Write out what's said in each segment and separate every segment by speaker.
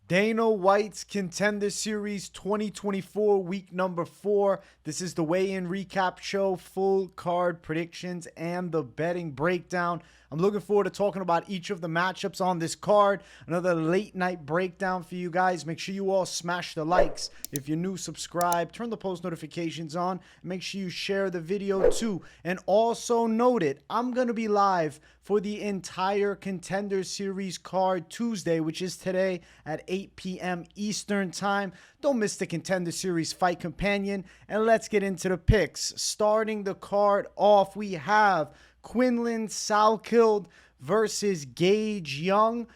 Speaker 1: Dana White's Contender Series 2024, week number 4. This is the weigh-in recap show, full card predictions, and the betting breakdown. I'm looking forward to talking about each of the matchups on this card. Another late night breakdown for you guys. Make sure you all smash the likes. If you're new, subscribe, turn the post notifications on, and make sure you share the video too. And also note it, I'm going to be live for the entire Contender Series card Tuesday, which is today at 8 p.m. Eastern Time. Don't miss the Contender Series Fight Companion. And let's get into the picks. Starting the card off, we have Quinlan Salkilld versus Gage Young.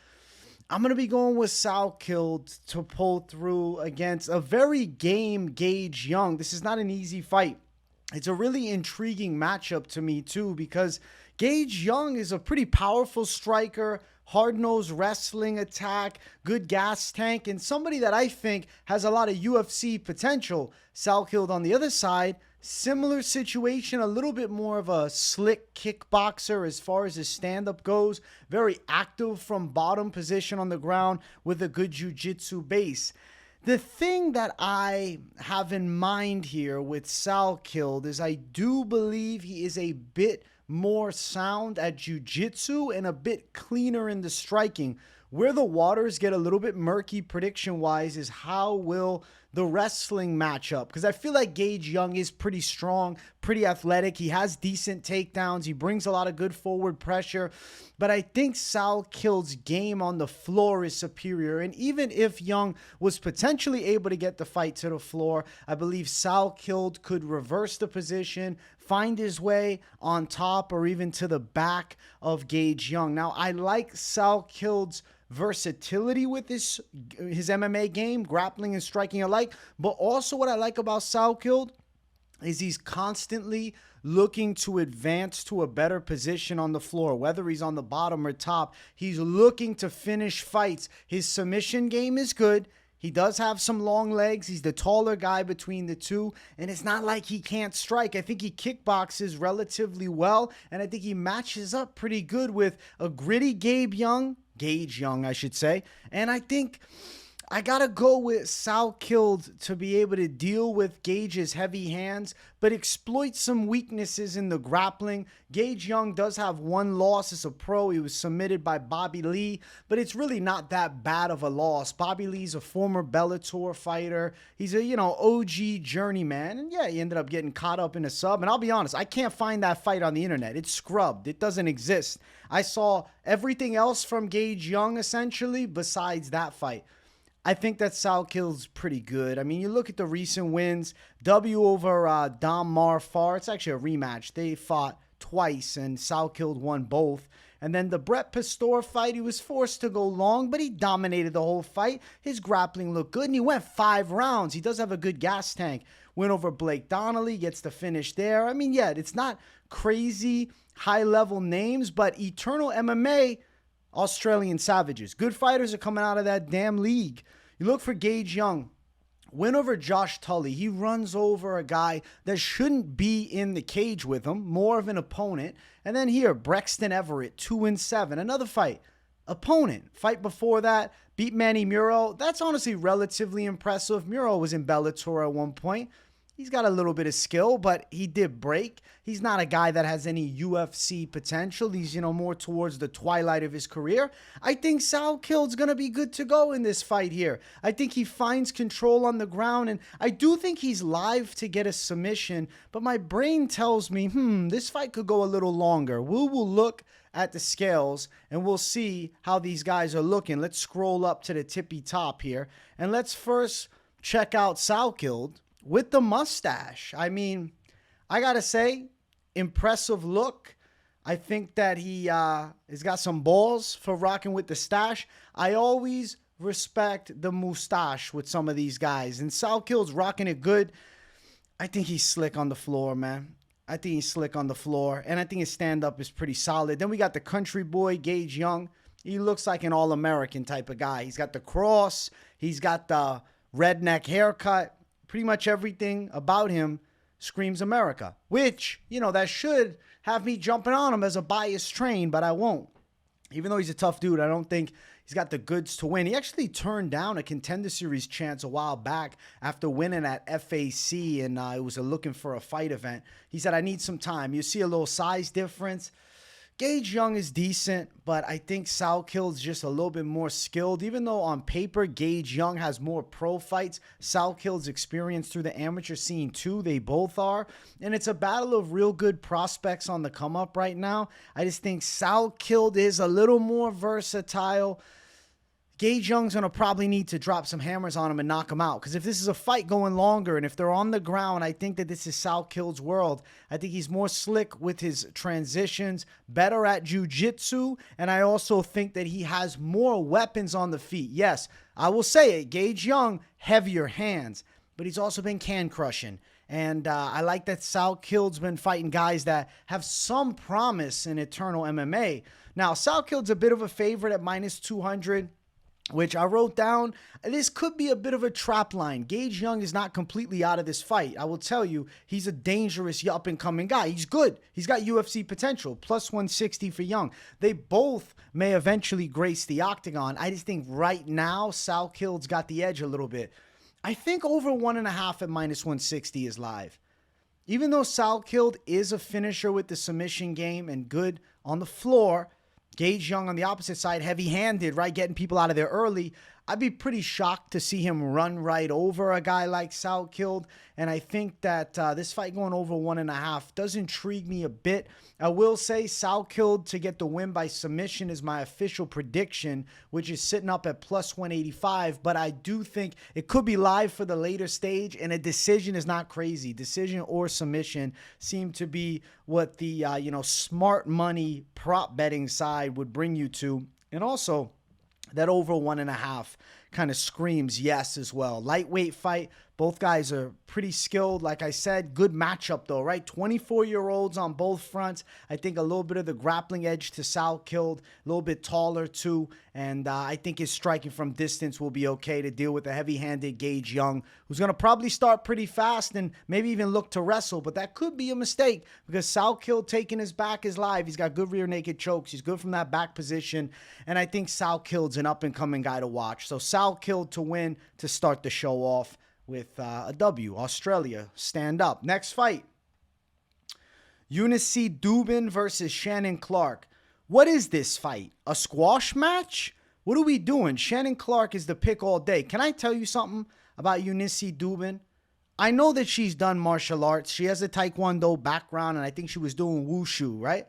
Speaker 1: I'm going to be going with Salkilld to pull through against a very game Gage Young. This is not an easy fight. It's a really intriguing matchup to me too, because Gage Young is a pretty powerful striker, hard-nosed wrestling attack, good gas tank, and somebody that I think has a lot of UFC potential. Salkilld on the other side, similar situation, a little bit more of a slick kickboxer as far as his stand-up goes. Very active from bottom position on the ground with a good jiu-jitsu base. The thing that I have in mind here with Salkilld is I do believe he is a bit more sound at jiu-jitsu and a bit cleaner in the striking. Where the waters get a little bit murky prediction-wise is how will the wrestling match up, because I feel like Gage Young is pretty strong, pretty athletic. He has decent takedowns. He brings a lot of good forward pressure, but I think Salkild's game on the floor is superior. And even if Young was potentially able to get the fight to the floor, I believe Salkilld could reverse the position, find his way on top or even to the back of Gage Young. Now, I like Salkild's versatility with his MMA game, grappling and striking alike. But also what I like about Salkilld is he's constantly looking to advance to a better position on the floor, whether he's on the bottom or top. He's looking to finish fights. His submission game is good. He does have some long legs. He's the taller guy between the two. And it's not like he can't strike. I think he kickboxes relatively well. And I think he matches up pretty good with a gritty Gage Young, I should say. And I think I got to go with Salkilld to be able to deal with Gage's heavy hands, but exploit some weaknesses in the grappling. Gage Young does have one loss as a pro. He was submitted by Bobby Lee, but it's really not that bad of a loss. Bobby Lee's a former Bellator fighter. He's a, OG journeyman. And yeah, he ended up getting caught up in a sub. And I'll be honest, I can't find that fight on the internet. It's scrubbed. It doesn't exist. I saw everything else from Gage Young essentially besides that fight. I think that Salkild's pretty good. I mean, you look at the recent wins, W over Dom Marfar. It's actually a rematch. They fought twice, and Salkilld won both. And then the Brett Pastor fight, he was forced to go long, but he dominated the whole fight. His grappling looked good, and he went 5 rounds. He does have a good gas tank. Went over Blake Donnelly, gets the finish there. I mean, yeah, it's not crazy high-level names, but Eternal MMA, Australian savages. Good fighters are coming out of that damn league. You look for Gage Young. Win over Josh Tully. He runs over a guy that shouldn't be in the cage with him. More of an opponent. And then here, Brexton Everett, 2-7. Another fight. Opponent. Fight before that, beat Manny Muro. That's honestly relatively impressive. Muro was in Bellator at one point. He's got a little bit of skill, but he did break. He's not a guy that has any UFC potential. He's, more towards the twilight of his career. I think Salkild's going to be good to go in this fight here. I think he finds control on the ground, and I do think he's live to get a submission, but my brain tells me, this fight could go a little longer. We will look at the scales, and we'll see how these guys are looking. Let's scroll up to the tippy top here, and let's first check out Salkilld with the mustache. I mean, I got to say, impressive look. I think that he has got some balls for rocking with the stash. I always respect the mustache with some of these guys. And Salkild's rocking it good. I think he's slick on the floor, man. I think he's slick on the floor. And I think his stand-up is pretty solid. Then we got the country boy, Gage Young. He looks like an all-American type of guy. He's got the cross. He's got the redneck haircut. Pretty much everything about him screams America, which, that should have me jumping on him as a biased train, but I won't. Even though he's a tough dude, I don't think He's got the goods to win. He actually turned down a Contender Series chance a while back after winning at FAC, and it was looking for a fight event. He said, I need some time. You see a little size difference. Gage Young is decent, but I think Salkild's just a little bit more skilled. Even though on paper, Gage Young has more pro fights, Salkild's experience through the amateur scene too. They both are. And it's a battle of real good prospects on the come up right now. I just think Salkilld is a little more versatile. Gage Young's going to probably need to drop some hammers on him and knock him out. Because if this is a fight going longer and if they're on the ground, I think that this is Salkild's world. I think he's more slick with his transitions, better at jiu-jitsu, and I also think that he has more weapons on the feet. Yes, I will say it, Gage Young, heavier hands, but he's also been can crushing. And I like that Salkild's been fighting guys that have some promise in Eternal MMA. Now, Salkild's a bit of a favorite at minus 200. Which I wrote down. This could be a bit of a trap line. Gage Young is not completely out of this fight. I will tell you, he's a dangerous up-and-coming guy. He's good. He's got UFC potential. Plus 160 for Young. They both may eventually grace the octagon. I just think right now, Salkild's got the edge a little bit. I think over 1.5 at minus 160 is live. Even though Salkilld is a finisher with the submission game and good on the floor, Gage Young on the opposite side, heavy-handed, right, getting people out of there early. I'd be pretty shocked to see him run right over a guy like Salkilld. And I think that this fight going over 1.5 does intrigue me a bit. I will say Salkilld to get the win by submission is my official prediction, which is sitting up at plus 185. But I do think it could be live for the later stage, and a decision is not crazy. Decision or submission seem to be what the smart money prop betting side would bring you to. And also, that over 1.5 kind of screams yes as well. Lightweight fight. Both guys are pretty skilled. Like I said, good matchup though, right? 24-year-olds on both fronts. I think a little bit of the grappling edge to Salkilld, a little bit taller too. And I think his striking from distance will be okay to deal with the heavy-handed Gage Young, who's going to probably start pretty fast and maybe even look to wrestle. But that could be a mistake because Salkilld taking his back is live. He's got good rear naked chokes. He's good from that back position. And I think Salkild's an up-and-coming guy to watch. So Salkilld to win to start the show off with a W. Australia, stand up. Next fight. Yuneisy Duben versus Shannon Clark. What is this fight? A squash match? What are we doing? Shannon Clark is the pick all day. Can I tell you something about Yuneisy Duben? I know that she's done martial arts. She has a Taekwondo background, and I think she was doing wushu, right?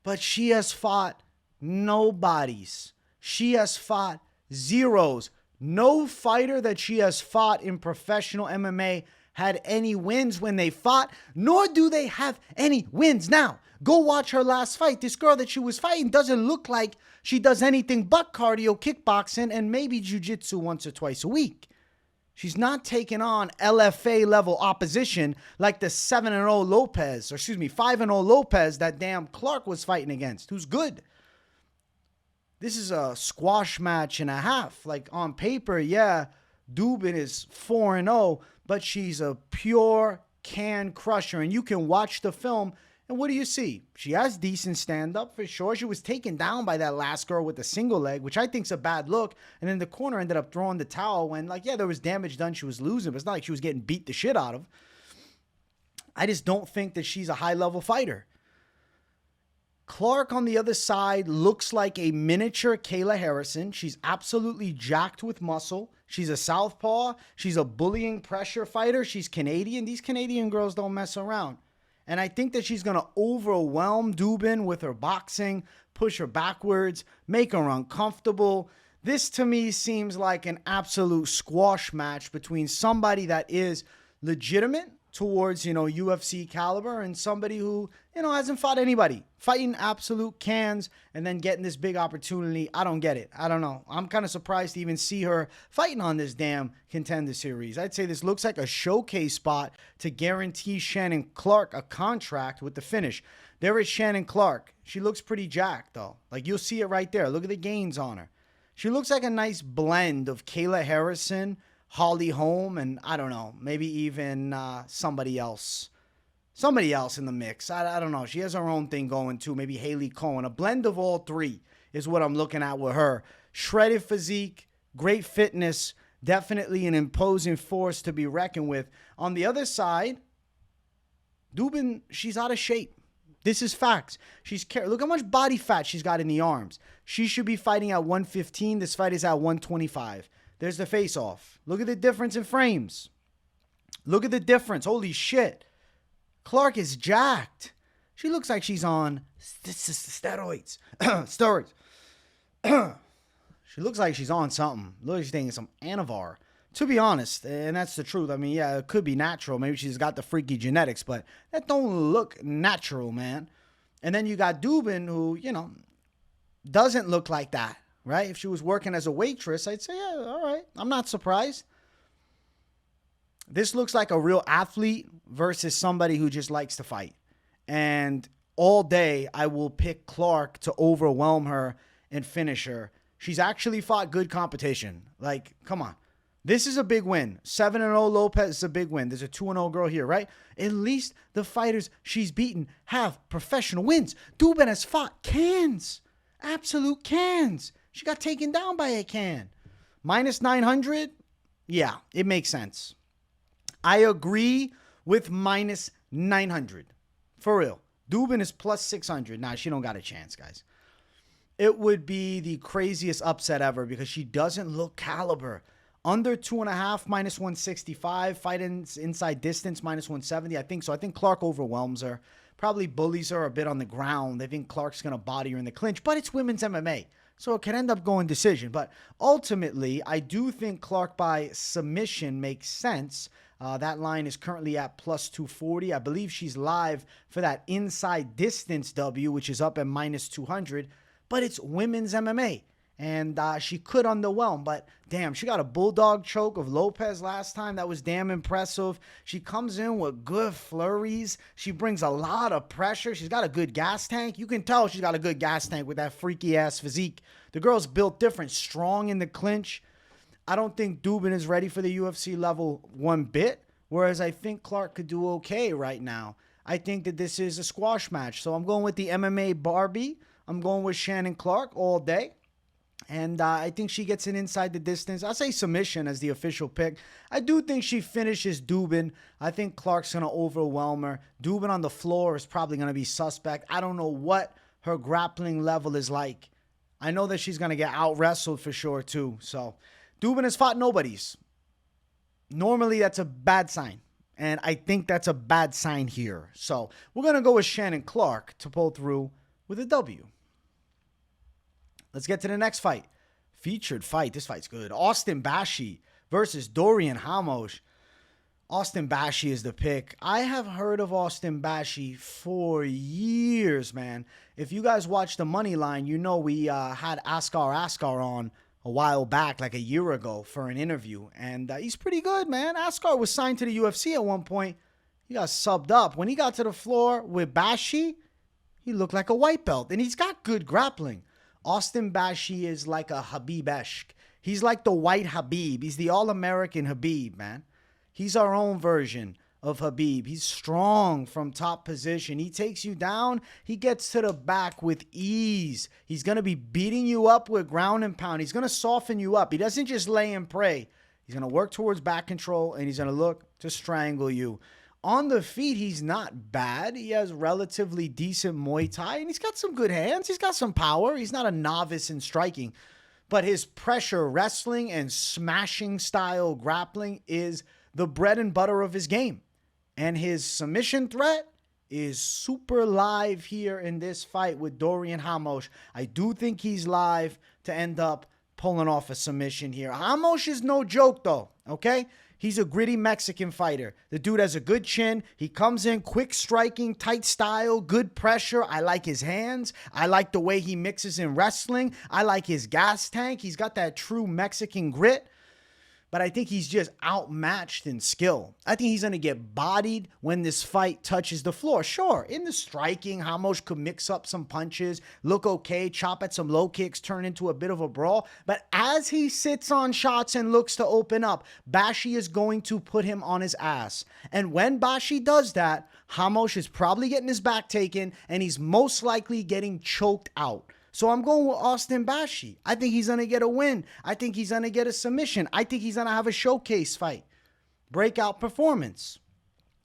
Speaker 1: But she has fought nobodies. She has fought zeros. No fighter that she has fought in professional MMA had any wins when they fought, nor do they have any wins now. Go watch her last fight. This girl that she was fighting doesn't look like she does anything but cardio, kickboxing, and maybe jiu-jitsu once or twice a week. She's not taking on LFA level opposition like the 7-0 Lopez, or 5-0 Lopez that damn Clark was fighting against, who's good. This is a squash match and a half. Like on paper, yeah, Duben is 4-0, but she's a pure can crusher. And you can watch the film, and what do you see? She has decent stand-up for sure. She was taken down by that last girl with the single leg, which I think's a bad look. And then the corner ended up throwing the towel when, there was damage done. She was losing, but it's not like she was getting beat the shit out of. I just don't think that she's a high-level fighter. Clark on the other side looks like a miniature Kayla Harrison. She's absolutely jacked with muscle. She's a southpaw. She's a bullying pressure fighter. She's Canadian. These Canadian girls don't mess around. And I think that she's going to overwhelm Duben with her boxing, push her backwards, make her uncomfortable. This to me seems like an absolute squash match between somebody that is legitimate towards, UFC caliber and somebody who, hasn't fought anybody. Fighting absolute cans and then getting this big opportunity. I don't get it. I don't know. I'm kind of surprised to even see her fighting on this damn Contender Series. I'd say this looks like a showcase spot to guarantee Shannon Clark a contract with the finish. There is Shannon Clark. She looks pretty jacked, though. Like, you'll see it right there. Look at the gains on her. She looks like a nice blend of Kayla Harrison, Holly Holm, and I don't know, maybe even somebody else. Somebody else in the mix. I don't know. She has her own thing going too. Maybe Haley Cohen. A blend of all three is what I'm looking at with her. Shredded physique, great fitness, definitely an imposing force to be reckoned with. On the other side, Duben, she's out of shape. This is facts. Look how much body fat she's got in the arms. She should be fighting at 115. This fight is at 125. There's the face-off. Look at the difference in frames. Look at the difference. Holy shit. Clark is jacked. She looks like she's on steroids. Steroids. She looks like she's on something. Looks like she's taking some Anavar. To be honest, and that's the truth. I mean, yeah, it could be natural. Maybe she's got the freaky genetics, but that don't look natural, man. And then you got Duben, who, doesn't look like that, right? If she was working as a waitress, I'd say, yeah, all right. I'm not surprised. This looks like a real athlete versus somebody who just likes to fight. And all day, I will pick Clark to overwhelm her and finish her. She's actually fought good competition. Like, come on. This is a big win. 7-0 Lopez is a big win. There's a 2-0 girl here, right? At least the fighters she's beaten have professional wins. Duben has fought cans. Absolute cans. She got taken down by a can. Minus 900? Yeah, it makes sense. I agree with minus 900. For real. Duben is plus 600. Nah, she don't got a chance, guys. It would be the craziest upset ever because she doesn't look caliber. Under 2.5, minus 165. Fight inside distance, minus 170. I think so. I think Clark overwhelms her. Probably bullies her a bit on the ground. They think Clark's going to body her in the clinch. But it's women's MMA. So it can end up going decision. But ultimately, I do think Clark by submission makes sense. That line is currently at plus 240. I believe she's live for that inside distance W, which is up at minus 200. But it's women's MMA. And she could underwhelm, but damn, she got a bulldog choke of Lopez last time. That was damn impressive. She comes in with good flurries. She brings a lot of pressure. She's got a good gas tank. You can tell she's got a good gas tank with that freaky-ass physique. The girl's built different, strong in the clinch. I don't think Duben is ready for the UFC level one bit, whereas I think Clark could do okay right now. I think that this is a squash match, so I'm going with the MMA Barbie. I'm going with Shannon Clark all day. And I think she gets it inside the distance. I'll say submission as the official pick. I do think she finishes Duben. I think Clark's going to overwhelm her. Duben on the floor is probably going to be suspect. I don't know what her grappling level is like. I know that she's going to get out-wrestled for sure, too. So, Duben has fought nobodies. Normally, that's a bad sign. And I think that's a bad sign here. So, we're going to go with Shannon Clark to pull through with a W. Let's get to the next fight. Featured fight. This fight's good. Austin Bashi versus Dorian Ramos. Austin Bashi is the pick. I have heard of Austin Bashi for years, man. If you guys watch the Moneyline, you know we had Askar on a while back, like a year ago, for an interview. And he's pretty good, man. Askar was signed to the UFC at one point. He got subbed up. When he got to the floor with Bashi, he looked like a white belt. And he's got good grappling. Austin Bashi is like a Habib-esque. He's like the white Habib. He's the all-American Habib, man. He's our own version of Habib. He's strong from top position. He takes you down. He gets to the back with ease. He's going to be beating you up with ground and pound. He's going to soften you up. He doesn't just lay and pray. He's going to work towards back control, and he's going to look to strangle you. On the feet, he's not bad. He has relatively decent Muay Thai, and he's got some good hands. He's got some power. He's not a novice in striking. But his pressure wrestling and smashing style grappling is the bread and butter of his game. And his submission threat is super live here in this fight with Dorian Ramos. I do think he's live to end up pulling off a submission here. Ramos is no joke, though, okay? He's a gritty Mexican fighter. The dude has a good chin. He comes in quick striking, tight style, good pressure. I like his hands. I like the way he mixes in wrestling. I like his gas tank. He's got that true Mexican grit. But I think he's just outmatched in skill. I think he's going to get bodied when this fight touches the floor. Sure, in the striking, Ramos could mix up some punches, look okay, chop at some low kicks, turn into a bit of a brawl. But as he sits on shots and looks to open up, Bashi is going to put him on his ass. And when Bashi does that, Ramos is probably getting his back taken, and he's most likely getting choked out. So I'm going with Austin Bashi. I think he's going to get a win. I think he's going to get a submission. I think he's going to have a showcase fight. Breakout performance.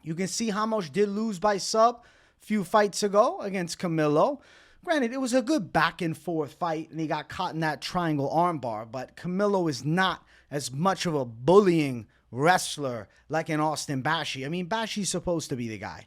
Speaker 1: You can see Ramos did lose by sub a few fights ago against Camilo. Granted, it was a good back and forth fight, and he got caught in that triangle armbar, but Camilo is not as much of a bullying wrestler like an Austin Bashi. I mean, Bashi's supposed to be the guy.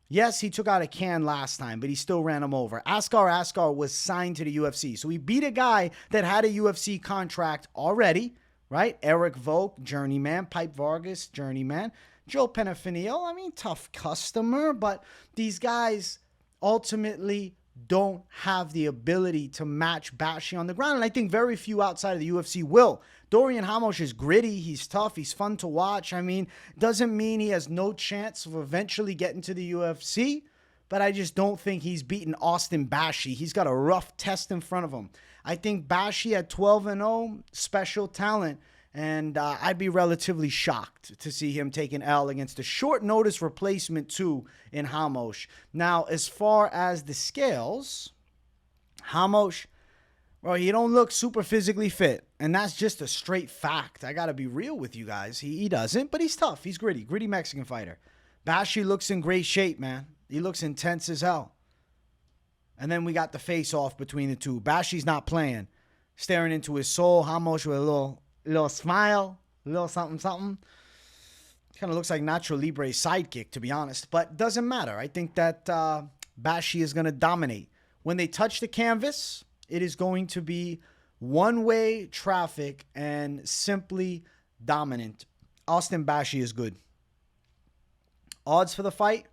Speaker 1: Yes, he took out a can last time, but he still ran him over. Askar was signed to the UFC, so he beat a guy that had a UFC contract already, right? Eric Volk, journeyman. Pipe Vargas, journeyman. Joe Penafinio, I mean, tough customer, but these guys ultimately don't have the ability to match Bashi on the ground, and I think very few outside of the UFC will. Dorian Ramos is gritty, he's tough, he's fun to watch. I mean, doesn't mean he has no chance of eventually getting to the UFC, but I just don't think he's beaten Austin Bashi. He's got a rough test in front of him. I think Bashi at 12-0, special talent, and I'd be relatively shocked to see him take an L against a short notice replacement too in Ramos. Now, as far as the scales, Ramos, bro, he don't look super physically fit, and that's just a straight fact. I got to be real with you guys. He doesn't, but he's tough. He's gritty Mexican fighter. Bashi looks in great shape, man. He looks intense as hell. And then we got the face-off between the two. Bashi's not playing. Staring into his soul. Ramos with a little smile, a little something. Kind of looks like Nacho Libre's sidekick, to be honest. But doesn't matter. I think that Bashi is going to dominate. When they touch the canvas, it is going to be one-way traffic and simply dominant. Austin Bashi is good. Odds for the fight?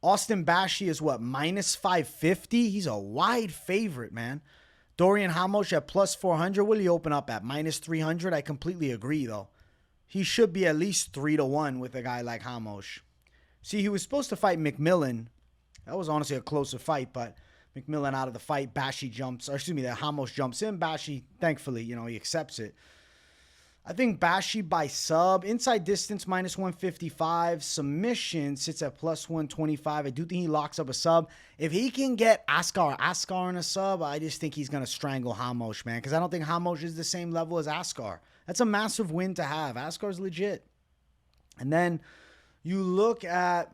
Speaker 1: Austin Bashi is what, minus 550? He's a wide favorite, man. Dorian Ramos at plus 400. Will he open up at minus 300? I completely agree, though. He should be at least 3-1 with a guy like Ramos. See, he was supposed to fight McMillan. That was honestly a closer fight, but McMillan out of the fight. Bashi jumps, or excuse me, that Ramos jumps in. Bashi, thankfully, he accepts it. I think Bashi by sub, inside distance minus 155, submission sits at plus 125. I do think he locks up a sub. If he can get Askar in a sub, I just think he's going to strangle Ramos, man, because I don't think Ramos is the same level as Askar. That's a massive win to have. Askar's legit. And then you look at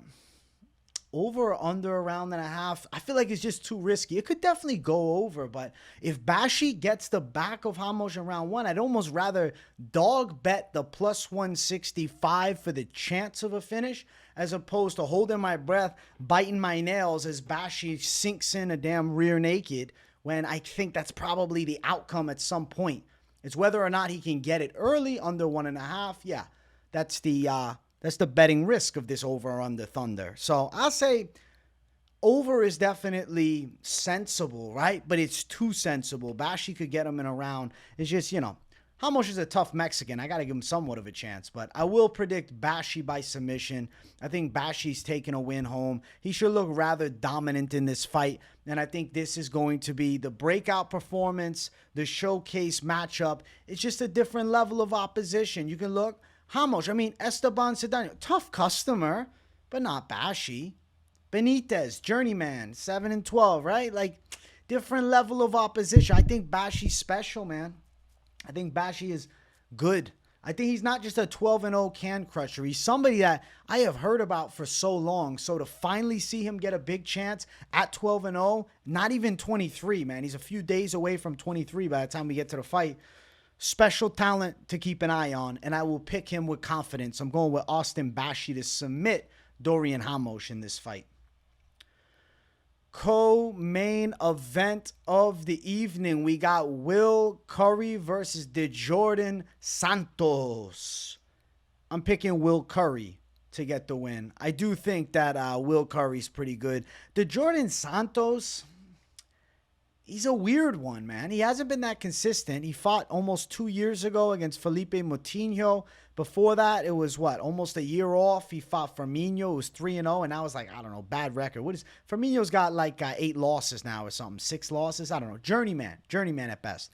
Speaker 1: over or under a round and a half. I feel like it's just too risky. It could definitely go over, but if Bashi gets the back of Ramos in round one, I'd almost rather dog bet the plus 165 for the chance of a finish as opposed to holding my breath, biting my nails as Bashi sinks in a damn rear naked when I think that's probably the outcome at some point. It's whether or not he can get it early, under 1.5. Yeah, that's the betting risk of this over or under Thunder. So I'll say over is definitely sensible, right? But it's too sensible. Bashi could get him in a round. It's just, Ramos is a tough Mexican. I got to give him somewhat of a chance. But I will predict Bashi by submission. I think Bashi's taking a win home. He should look rather dominant in this fight. And I think this is going to be the breakout performance, the showcase matchup. It's just a different level of opposition. You can look. Ramos, Esteban Cedeno, tough customer, but not Bashi. Benitez, journeyman, 7-12, right? Like, different level of opposition. I think Bashi's special, man. I think Bashi is good. I think he's not just a 12-0 can crusher. He's somebody that I have heard about for so long. So to finally see him get a big chance at 12-0, not even 23, man. He's a few days away from 23 by the time we get to the fight. Special talent to keep an eye on, and I will pick him with confidence. I'm going with Austin Bashi to submit Dorian Ramos in this fight. Co-main event of the evening. We got Will Currie versus Djorden Santos. I'm picking Will Currie to get the win. I do think that Will Currie's pretty good. Djorden Santos, he's a weird one, man. He hasn't been that consistent. He fought almost 2 years ago against Felipe Moutinho. Before that, it was almost a year off. He fought Firmino. It was 3-0, and now it's I don't know, bad record. Firmino's got 8 losses now or something, 6 losses. I don't know. Journeyman at best.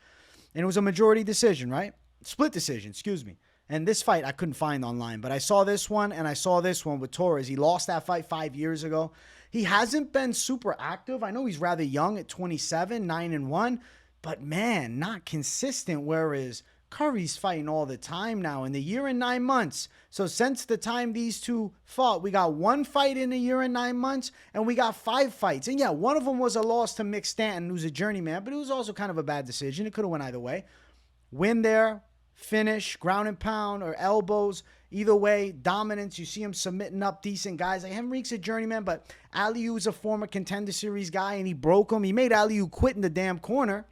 Speaker 1: And it was a majority decision, right? Split decision, excuse me. And this fight I couldn't find online, but I saw this one, and I saw this one with Torres. He lost that fight 5 years ago. He hasn't been super active. I know he's rather young at 27, 9-1, but man, not consistent. Whereas Currie's fighting all the time now in the year and 9 months. So since the time these two fought, we got 1 fight in a year and 9 months, and we got 5 fights. And yeah, one of them was a loss to Mick Stanton, who's a journeyman, but it was also kind of a bad decision. It could have went either way. Win there, finish, ground and pound, or elbows. Either way, dominance. You see him submitting up decent guys. Like Henrique's a journeyman, but Aliu's a former Contender Series guy, and he broke him. He made Aliu quit in the damn corner.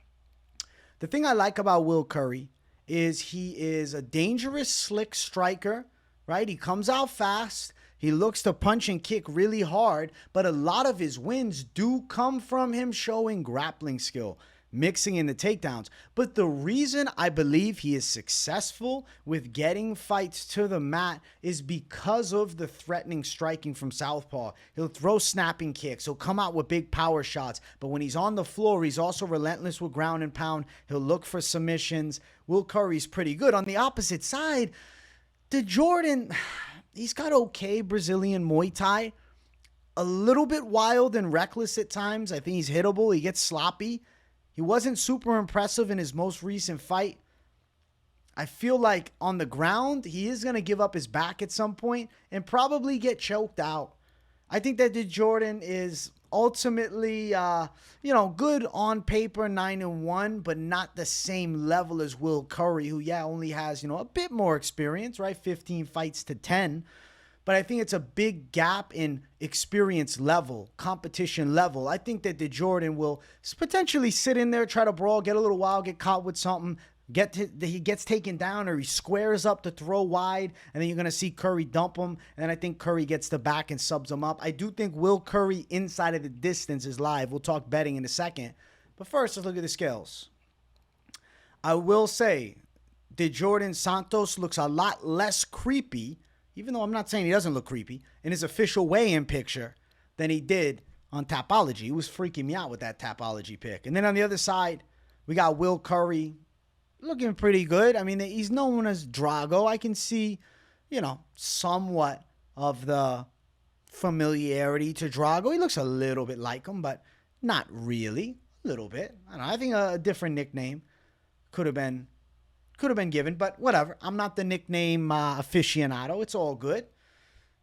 Speaker 1: The thing I like about Will Currie is he is a dangerous, slick striker, right? He comes out fast. He looks to punch and kick really hard, but a lot of his wins do come from him showing grappling skill, mixing in the takedowns. But the reason I believe he is successful with getting fights to the mat is because of the threatening striking from southpaw. He'll throw snapping kicks. He'll come out with big power shots. But when he's on the floor, he's also relentless with ground and pound. He'll look for submissions. Will Currie's pretty good. On the opposite side, Djorden, he's got okay Brazilian Muay Thai. A little bit wild and reckless at times. I think he's hittable. He gets sloppy. He wasn't super impressive in his most recent fight. I feel like on the ground, he is going to give up his back at some point and probably get choked out. I think that Djorden is ultimately, good on paper, 9-1, but not the same level as Will Currie, who, only has, a bit more experience, right? 15 fights to 10. But I think it's a big gap in experience level, competition level. I think that Djorden will potentially sit in there, try to brawl, get a little wild, get caught with something, he gets taken down or he squares up to throw wide, and then you're going to see Currie dump him. And then I think Currie gets the back and subs him up. I do think Will Currie inside of the distance is live. We'll talk betting in a second. But first, let's look at the scales. I will say Djorden Santos looks a lot less creepy, even though I'm not saying he doesn't look creepy, in his official weigh-in picture than he did on Tapology. He was freaking me out with that Tapology pick. And then on the other side, we got Will Currie looking pretty good. I mean, he's known as Drago. I can see, somewhat of the familiarity to Drago. He looks a little bit like him, but not really. A little bit. I don't know. I think a different nickname could have been given, but whatever. I'm not the nickname aficionado. It's all good.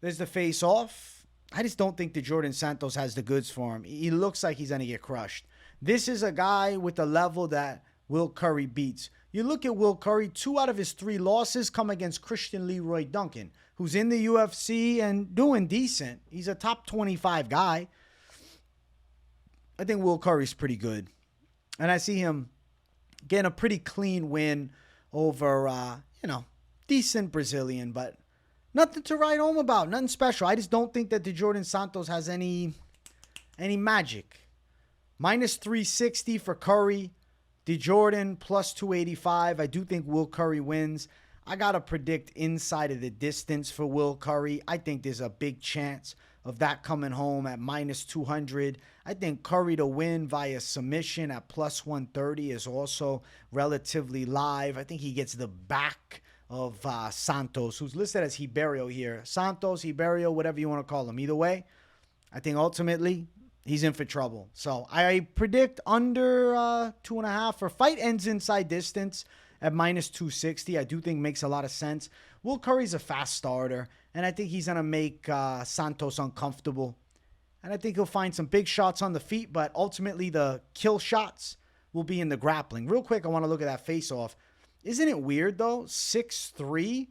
Speaker 1: There's the face-off. I just don't think Djorden Santos has the goods for him. He looks like he's going to get crushed. This is a guy with the level that Will Currie beats. You look at Will Currie, 2 out of his 3 losses come against Christian Leroy Duncan, who's in the UFC and doing decent. He's a top 25 guy. I think Will Currie's pretty good. And I see him getting a pretty clean win over, decent Brazilian, but nothing to write home about. Nothing special. I just don't think that Djorden Santos has any magic. Minus 360 for Currie. Djorden plus 285. I do think Will Currie wins. I got to predict inside of the distance for Will Currie. I think there's a big chance of that coming home at minus 200. I think Currie to win via submission at plus 130 is also relatively live. I think he gets the back of Santos, who's listed as Ribeiro here. Santos, Ribeiro, whatever you want to call him. Either way, I think ultimately he's in for trouble. So I predict under 2.5 for fight ends inside distance at minus 260. I do think makes a lot of sense. Will Currie's a fast starter, and I think he's going to make Santos uncomfortable. And I think he'll find some big shots on the feet, but ultimately the kill shots will be in the grappling. Real quick, I want to look at that face-off. Isn't it weird, though? 6'3"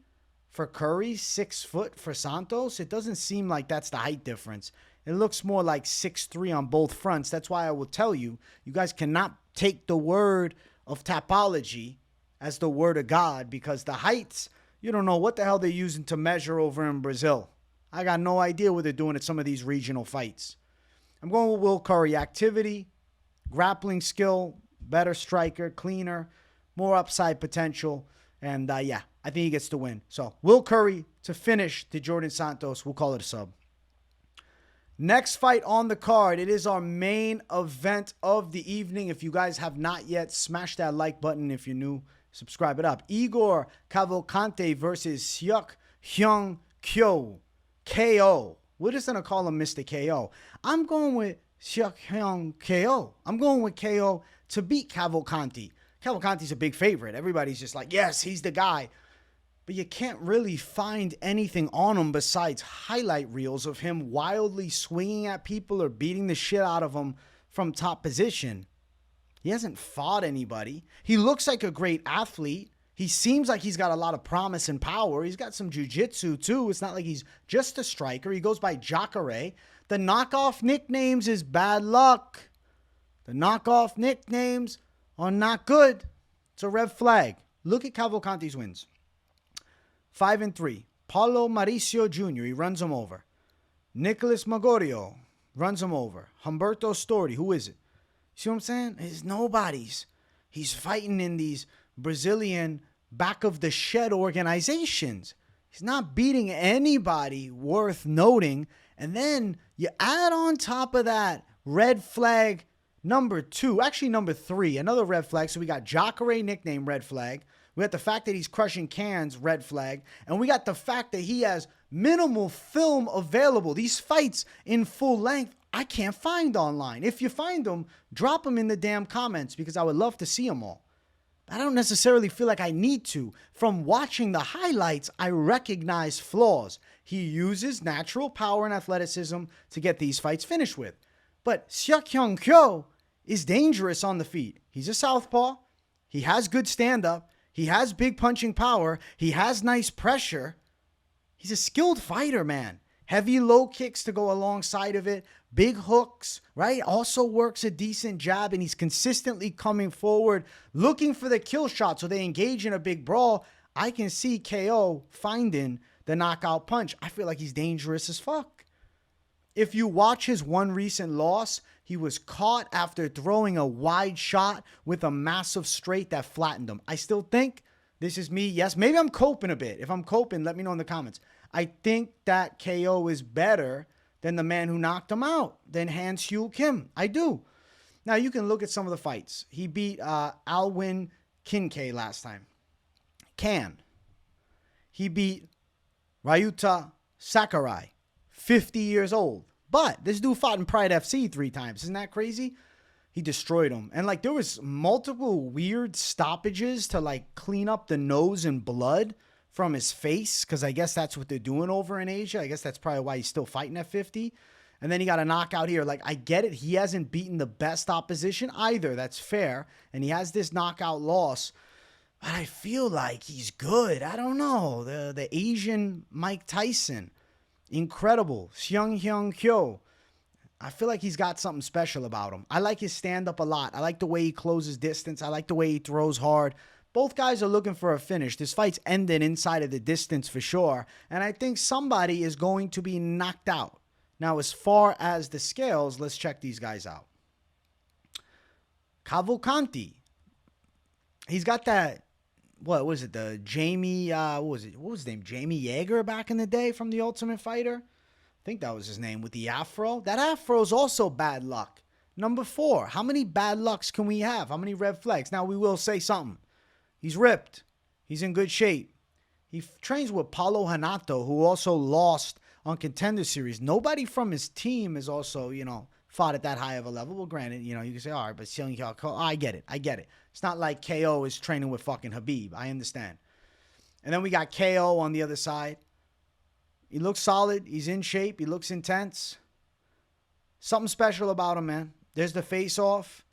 Speaker 1: for Currie, 6 foot for Santos. It doesn't seem like that's the height difference. It looks more like 6'3" on both fronts. That's why I will tell you, you guys cannot take the word of Tapology as the word of God, because the heights, you don't know what the hell they're using to measure over in Brazil. I got no idea what they're doing at some of these regional fights. I'm going with Will Currie. Activity, grappling skill, better striker, cleaner, more upside potential. And I think he gets the win. So Will Currie to finish Djorden Santos. We'll call it a sub. Next fight on the card. It is our main event of the evening. If you guys have not yet, smash that like button. If you're new, subscribe it up. Igor Cavalcanti versus Seok Hyun KO. We're just going to call him Mr. KO. I'm going with Seok KO. I'm going with KO to beat Cavalcanti. Cavalcanti's a big favorite. Everybody's just like, yes, he's the guy. But you can't really find anything on him besides highlight reels of him wildly swinging at people or beating the shit out of them from top position. He hasn't fought anybody. He looks like a great athlete. He seems like he's got a lot of promise and power. He's got some jiu-jitsu too. It's not like he's just a striker. He goes by Currie. The knockoff nicknames is bad luck. The knockoff nicknames are not good. It's a red flag. Look at Cavalcanti's wins. 5-3. Paulo Mauricio Jr., he runs him over. Nicholas Magorio runs him over. Humberto Storti, who is it? See what I'm saying? It's nobody's. He's fighting in these Brazilian back of the shed organizations. He's not beating anybody worth noting. And then you add on top of that red flag number 2, actually number 3, another red flag. So we got Jacare nickname red flag. We got the fact that he's crushing cans, red flag. And we got the fact that he has minimal film available. These fights in full length, I can't find online. If you find them, drop them in the damn comments because I would love to see them all. I don't necessarily feel like I need to. From watching the highlights, I recognize flaws. He uses natural power and athleticism to get these fights finished with. But Seok Kyo is dangerous on the feet. He's a southpaw. He has good stand-up. He has big punching power. He has nice pressure. He's a skilled fighter, man. Heavy low kicks to go alongside of it. Big hooks, right? Also works a decent jab, and he's consistently coming forward, looking for the kill shot so they engage in a big brawl. I can see KO finding the knockout punch. I feel like he's dangerous as fuck. If you watch his one recent loss, he was caught after throwing a wide shot with a massive straight that flattened him. I still think, this is me, yes, maybe I'm coping a bit. If I'm coping, let me know in the comments. I think that KO is better than the man who knocked him out, than Han-Soo Kim. I do. Now, you can look at some of the fights. He beat Alwin Kincaid last time. He beat Ryuta Sakurai, 50 years old. But this dude fought in Pride FC 3 times. Isn't that crazy? He destroyed him. And like there was multiple weird stoppages to like clean up the nose and blood from his face, because I guess that's what they're doing over in Asia. I guess that's probably why he's still fighting at 50. And then he got a knockout here. Like, I get it. He hasn't beaten the best opposition either. That's fair. And he has this knockout loss. But I feel like he's good. I don't know. The Asian Mike Tyson. Incredible. Seok Kyo. I feel like he's got something special about him. I like his stand-up a lot. I like the way he closes distance. I like the way he throws hard. Both guys are looking for a finish. This fight's ending inside of the distance for sure. And I think somebody is going to be knocked out. Now, as far as the scales, let's check these guys out. Cavalcanti. He's got that, what was it? The Jamie, what was his name? Jamie Yeager back in the day from The Ultimate Fighter. I think that was his name with the afro. That afro is also bad luck. Number 4. How many bad lucks can we have? How many red flags? Now, we will say something. He's ripped. He's in good shape. He trains with Paulo Hanato, who also lost on Contender Series. Nobody from his team is also, fought at that high of a level. Well, granted, you can say, all right, but I get it. It's not like KO is training with fucking Habib. I understand. And then we got KO on the other side. He looks solid. He's in shape. He looks intense. Something special about him, man. There's the face-off.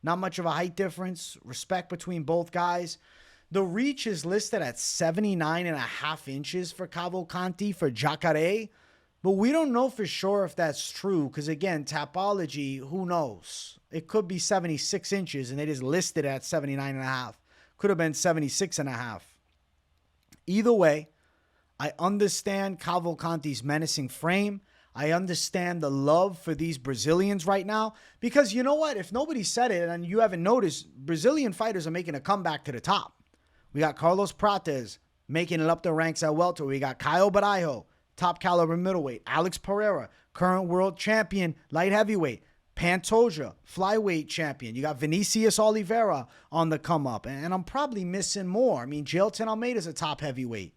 Speaker 1: Not much of a height difference. Respect between both guys. The reach is listed at 79.5 inches for Cavalcanti for Jacare. But we don't know for sure if that's true. Because, again, Tapology, who knows? It could be 76 inches, and it is listed at 79.5. Could have been 76.5. Either way, I understand Cavalcanti's menacing frame. I understand the love for these Brazilians right now. Because you know what? If nobody said it and you haven't noticed, Brazilian fighters are making a comeback to the top. We got Carlos Prates making it up the ranks at welter. We got Caio Barajo, top caliber middleweight. Alex Pereira, current world champion, light heavyweight. Pantoja, flyweight champion. You got Vinicius Oliveira on the come up. And I'm probably missing more. I mean, Jailton Almeida's a top heavyweight.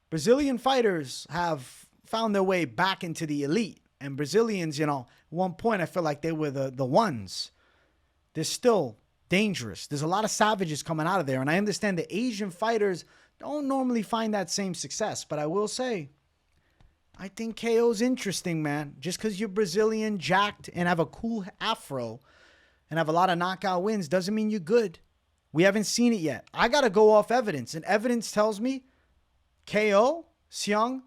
Speaker 1: Brazilian fighters have found their way back into the elite. And Brazilians, at one point I feel like they were the ones. They're still dangerous. There's a lot of savages coming out of there. And I understand the Asian fighters don't normally find that same success. But I will say, I think KO's interesting, man. Just because you're Brazilian, jacked, and have a cool afro and have a lot of knockout wins doesn't mean you're good. We haven't seen it yet. I got to go off evidence. And evidence tells me KO, Seok,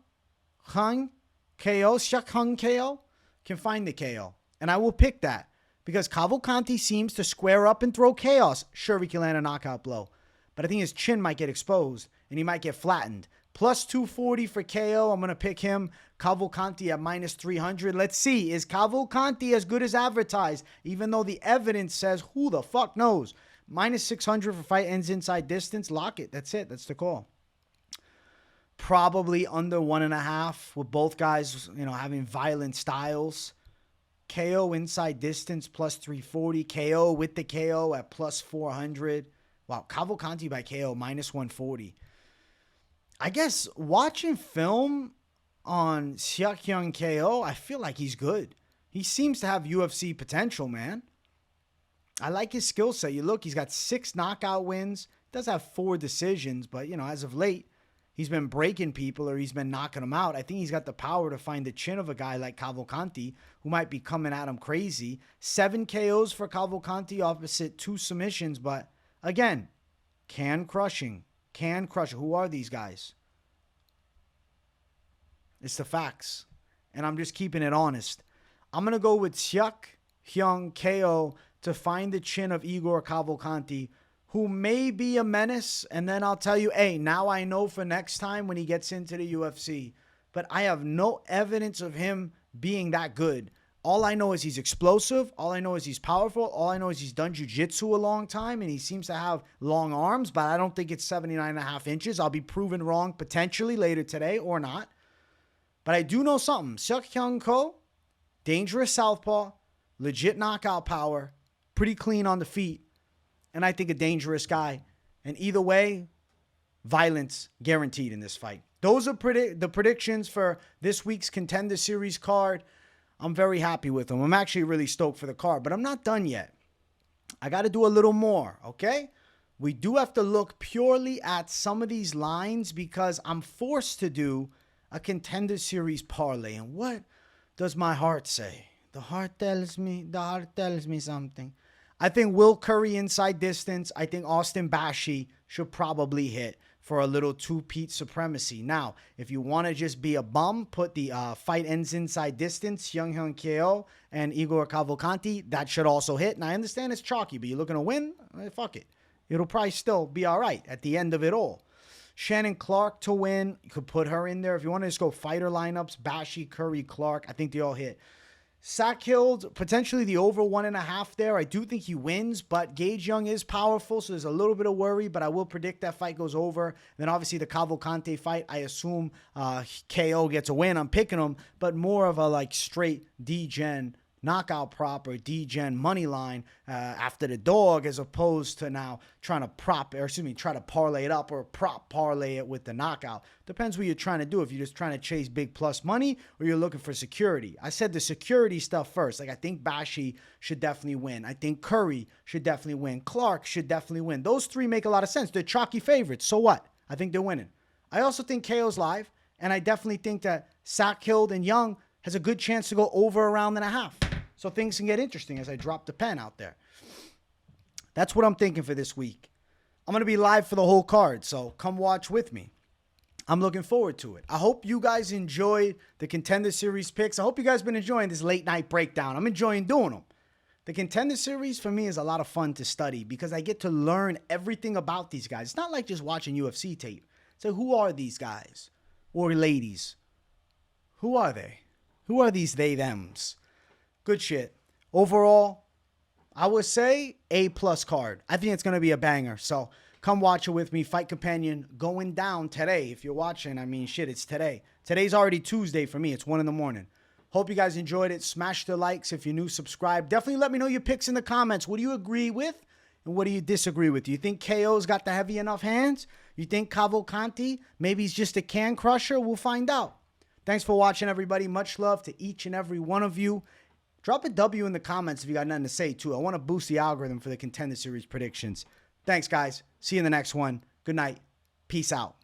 Speaker 1: Hyun, KO, Seok, Hyun, KO can find the KO. And I will pick that because Cavalcanti seems to square up and throw chaos. Sure, he can land a knockout blow. But I think his chin might get exposed and he might get flattened. Plus 240 for KO. I'm going to pick him. Cavalcanti at minus 300. Let's see. Is Cavalcanti as good as advertised? Even though the evidence says who the fuck knows. Minus 600 for fight ends inside distance. Lock it. That's it. That's the call. Probably under 1.5 with both guys, having violent styles. KO inside distance plus 340. KO with the KO at plus 400. Wow. Cavalcanti by KO minus 140. I guess watching film on Seok Hyun KO, I feel like he's good. He seems to have UFC potential, man. I like his skill set. You look, he's got 6 knockout wins. Does have 4 decisions, but, as of late, he's been breaking people or he's been knocking them out. I think he's got the power to find the chin of a guy like Cavalcanti who might be coming at him crazy. 7 KOs for Cavalcanti opposite 2 submissions, but again, can crushing. Who are these guys? It's the facts. And I'm just keeping it honest. I'm going to go with Seok Hyun KO to find the chin of Igor Cavalcanti, who may be a menace. And then I'll tell you, hey, now I know for next time when he gets into the UFC. But I have no evidence of him being that good. All I know is he's explosive. All I know is he's powerful. All I know is he's done jiu-jitsu a long time, and he seems to have long arms, but I don't think it's 79.5 inches. I'll be proven wrong potentially later today or not. But I do know something. Seok Hyun Ko, dangerous southpaw, legit knockout power, pretty clean on the feet, and I think a dangerous guy. And either way, violence guaranteed in this fight. Those are the predictions for this week's Contender Series card. I'm very happy with them. I'm actually really stoked for the card, but I'm not done yet. I got to do a little more, okay? We do have to look purely at some of these lines because I'm forced to do a Contender Series parlay. And what does my heart say? The heart tells me something. I think Will Currie inside distance. I think Austin Bashi should probably hit for a little two-peat supremacy. Now, if you want to just be a bum, put the fight ends inside distance, Seok Hyun KO and Igor Cavalcanti. That should also hit. And I understand it's chalky, but you're looking to win? Fuck it. It'll probably still be all right at the end of it all. Shannon Clark to win. You could put her in there. If you want to just go fighter lineups, Bashi, Currie, Clark, I think they all hit. Salkilld, potentially the over 1.5 there. I do think he wins, but Gage Young is powerful, so there's a little bit of worry, but I will predict that fight goes over. And then obviously the Cavalcanti fight, I assume KO gets a win. I'm picking him, but more of a straight D-Gen knockout prop or D-Gen money line after the dog, as opposed to now trying to try to parlay it up or prop parlay it with the knockout. Depends what you're trying to do. If you're just trying to chase big plus money or you're looking for security. I said the security stuff first. I think Bashi should definitely win. I think Currie should definitely win. Clark should definitely win. Those 3 make a lot of sense. They're chalky favorites. So what? I think they're winning. I also think KO's live, and I definitely think that Salkilld and Young has a good chance to go over a round and a half. So things can get interesting as I drop the pen out there. That's what I'm thinking for this week. I'm going to be live for the whole card, so come watch with me. I'm looking forward to it. I hope you guys enjoyed the Contender Series picks. I hope you guys been enjoying this late night breakdown. I'm enjoying doing them. The Contender Series for me is a lot of fun to study because I get to learn everything about these guys. It's not like just watching UFC tape. So who are these guys or ladies? Who are they? Who are these they, thems? Good shit. Overall, I would say A+ card. I think it's going to be a banger. So come watch it with me. Fight Companion going down today. If you're watching, it's today. Today's already Tuesday for me. It's 1 in the morning. Hope you guys enjoyed it. Smash the likes. If you're new, subscribe. Definitely let me know your picks in the comments. What do you agree with and what do you disagree with? Do you think KO's got the heavy enough hands? You think Cavalcanti, maybe he's just a can crusher? We'll find out. Thanks for watching, everybody. Much love to each and every one of you. Drop a W in the comments if you got nothing to say, too. I want to boost the algorithm for the Contender Series predictions. Thanks, guys. See you in the next one. Good night. Peace out.